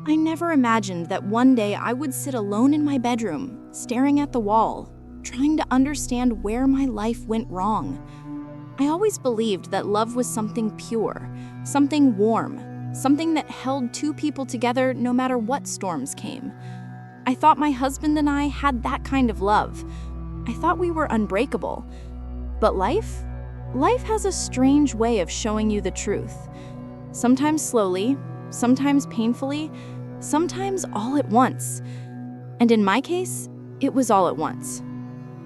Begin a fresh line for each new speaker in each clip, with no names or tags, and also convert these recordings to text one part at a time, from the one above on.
I never imagined that one day I would sit alone in my bedroom, staring at the wall, trying to understand where my life went wrong. I always believed that love was something pure, something warm, something that held two people together no matter what storms came. I thought my husband and I had that kind of love. I thought we were unbreakable. But life has a strange way of showing you the truth. Sometimes slowly, sometimes painfully, sometimes all at once. And in my case, it was all at once.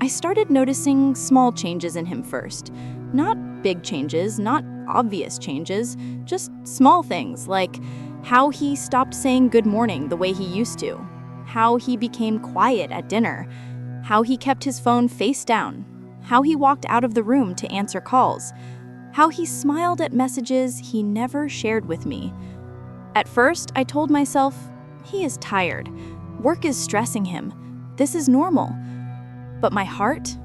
I started noticing small changes in him first. Not big changes, not obvious changes, just small things like how he stopped saying good morning the way he used to, how he became quiet at dinner, how he kept his phone face down, how he walked out of the room to answer calls, how he smiled at messages he never shared with me. At first, I told myself, he is tired. Work is stressing him. This is normal. But my heart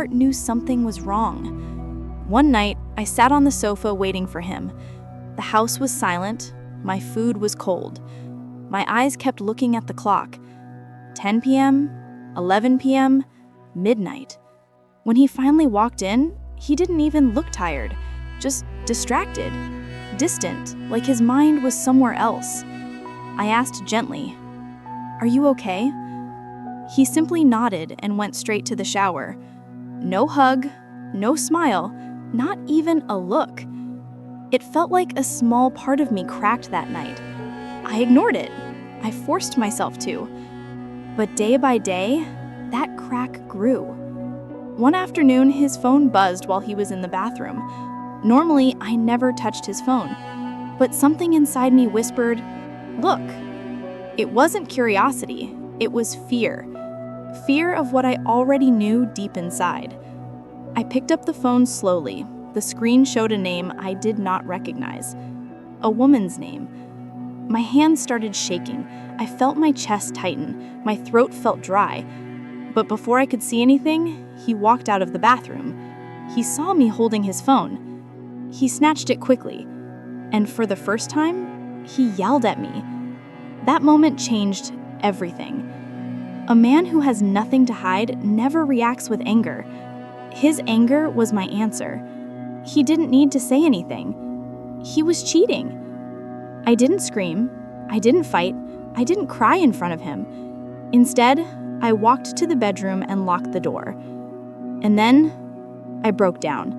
knew something was wrong. One night, I sat on the sofa waiting for him. The house was silent. My food was cold. My eyes kept looking at the clock. 10 p.m., 11 p.m., midnight. When he finally walked in, he didn't even look tired, just distracted, distant, like his mind was somewhere else. I asked gently, "Are you okay?" He simply nodded and went straight to the shower. No hug, no smile, not even a look. It felt like a small part of me cracked that night. I ignored it. I forced myself to. But day by day, that crack grew. One afternoon, his phone buzzed while he was in the bathroom. Normally, I never touched his phone. But something inside me whispered, "Look." It wasn't curiosity, it was fear. Fear of what I already knew deep inside. I picked up the phone slowly. The screen showed a name I did not recognize. A woman's name. My hands started shaking. I felt my chest tighten. My throat felt dry. But before I could see anything, he walked out of the bathroom. He saw me holding his phone. He snatched it quickly. And for the first time, he yelled at me. That moment changed everything. A man who has nothing to hide never reacts with anger. His anger was my answer. He didn't need to say anything. He was cheating. I didn't scream. I didn't fight. I didn't cry in front of him. Instead, I walked to the bedroom and locked the door. And then, I broke down.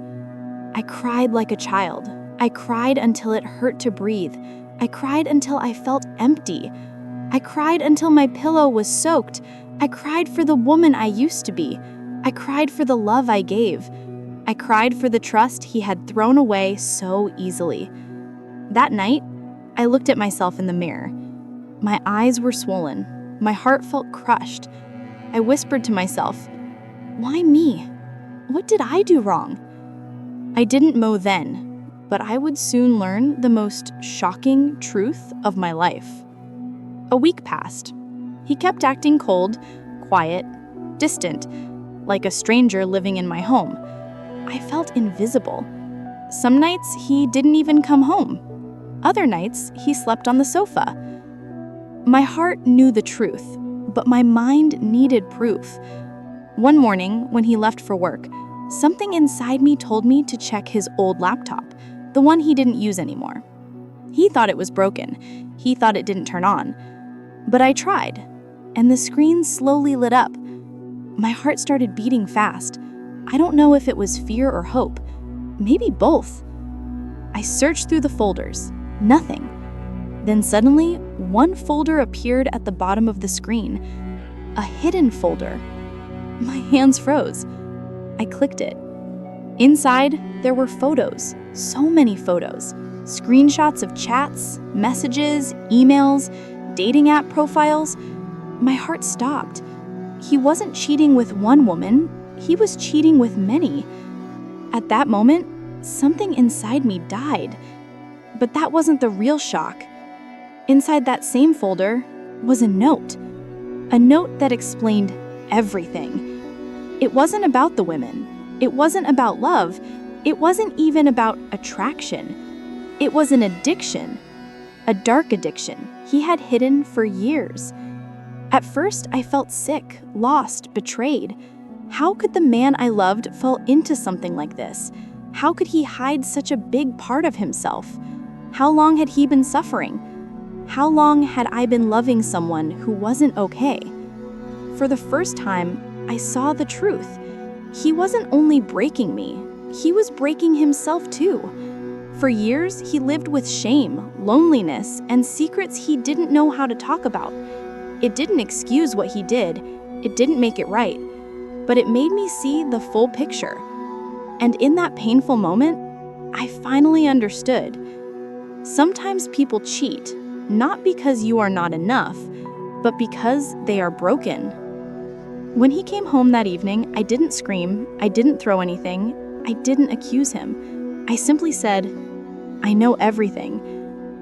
I cried like a child. I cried until it hurt to breathe. I cried until I felt empty. I cried until my pillow was soaked. I cried for the woman I used to be. I cried for the love I gave. I cried for the trust he had thrown away so easily. That night, I looked at myself in the mirror. My eyes were swollen. My heart felt crushed. I whispered to myself, "Why me? What did I do wrong?" I didn't know then, but I would soon learn the most shocking truth of my life. A week passed. He kept acting cold, quiet, distant, like a stranger living in my home. I felt invisible. Some nights he didn't even come home. Other nights he slept on the sofa. My heart knew the truth, but my mind needed proof. One morning, when he left for work, something inside me told me to check his old laptop, the one he didn't use anymore. He thought it was broken. He thought it didn't turn on. But I tried, and the screen slowly lit up. My heart started beating fast. I don't know if it was fear or hope. Maybe both. I searched through the folders. Nothing. Then suddenly, one folder appeared at the bottom of the screen. A hidden folder. My hands froze. I clicked it. Inside, there were photos. So many photos. Screenshots of chats, messages, emails, dating app profiles. My heart stopped. He wasn't cheating with one woman. He was cheating with many. At that moment, something inside me died. But that wasn't the real shock. Inside that same folder was a note. A note that explained everything. It wasn't about the women. It wasn't about love. It wasn't even about attraction. It was an addiction. a dark addiction he had hidden for years. At first, I felt sick, lost, betrayed. How could the man I loved fall into something like this? How could he hide such a big part of himself? How long had he been suffering? How long had I been loving someone who wasn't okay? For the first time, I saw the truth. He wasn't only breaking me, he was breaking himself too. For years, he lived with shame, loneliness, and secrets he didn't know how to talk about. It didn't excuse what he did, it didn't make it right, but it made me see the full picture. And in that painful moment, I finally understood. Sometimes people cheat, not because you are not enough, but because they are broken. When he came home that evening, I didn't scream, I didn't throw anything, I didn't accuse him. I simply said, "I know everything,"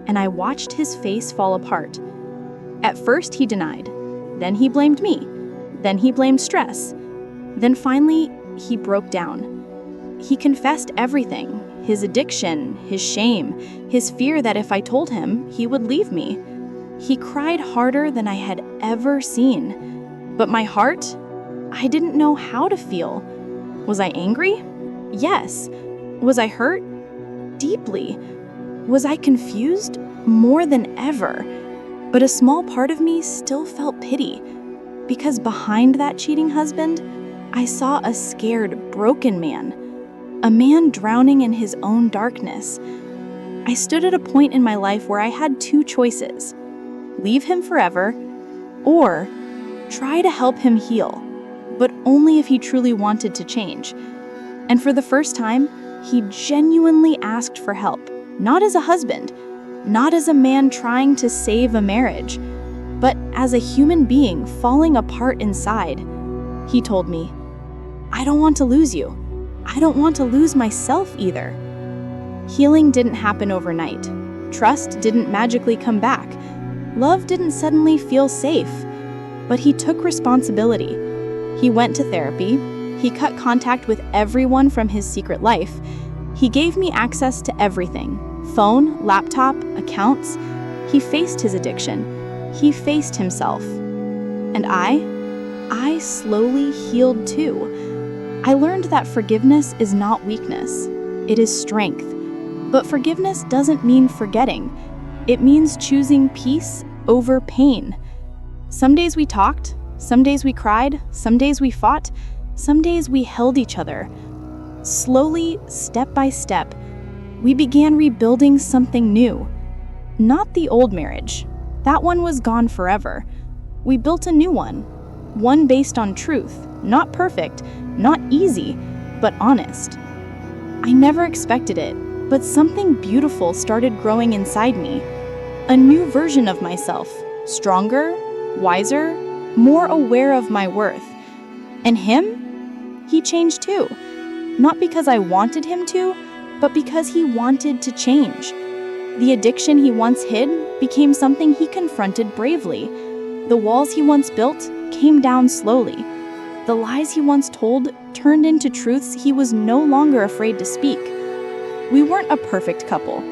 and I watched his face fall apart. At first he denied, then he blamed me, then he blamed stress, then finally he broke down. He confessed everything, his addiction, his shame, his fear that if I told him, he would leave me. He cried harder than I had ever seen. But my heart, I didn't know how to feel. Was I angry? Yes. Was I hurt? Deeply. Was I confused? More than ever. But a small part of me still felt pity, because behind that cheating husband, I saw a scared, broken man. A man drowning in his own darkness. I stood at a point in my life where I had two choices: leave him forever, or try to help him heal, but only if he truly wanted to change. And for the first time, he genuinely asked for help, not as a husband, not as a man trying to save a marriage, but as a human being falling apart inside. He told me, "I don't want to lose you. I don't want to lose myself either." Healing didn't happen overnight. Trust didn't magically come back. Love didn't suddenly feel safe. But he took responsibility. He went to therapy. He cut contact with everyone from his secret life. He gave me access to everything: phone, laptop, accounts. He faced his addiction. He faced himself. And I slowly healed too. I learned that forgiveness is not weakness, it is strength. But forgiveness doesn't mean forgetting. It means choosing peace over pain. Some days we talked, some days we cried, some days we fought, some days we held each other. Slowly, step by step, we began rebuilding something new. Not the old marriage. That one was gone forever. We built a new one based on truth, not perfect, not easy, but honest. I never expected it, but something beautiful started growing inside me. A new version of myself, stronger, wiser, more aware of my worth. And him? He changed too. Not because I wanted him to, but because he wanted to change. The addiction he once hid became something he confronted bravely. The walls he once built came down slowly. The lies he once told turned into truths he was no longer afraid to speak. We weren't a perfect couple,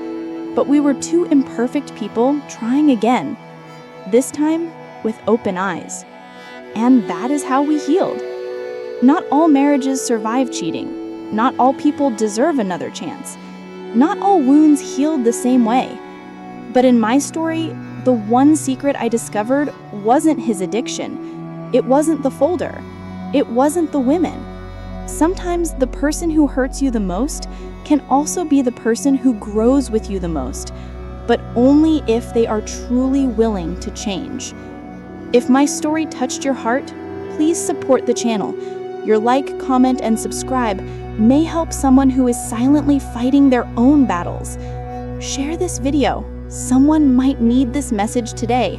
but we were two imperfect people trying again. This time, with open eyes. And that is how we healed. Not all marriages survive cheating. Not all people deserve another chance. Not all wounds healed the same way. But in my story, the one secret I discovered wasn't his addiction. It wasn't the folder. It wasn't the women. Sometimes the person who hurts you the most can also be the person who grows with you the most, but only if they are truly willing to change. If my story touched your heart, please support the channel. Your like, comment, and subscribe may help someone who is silently fighting their own battles. Share this video. Someone might need this message today.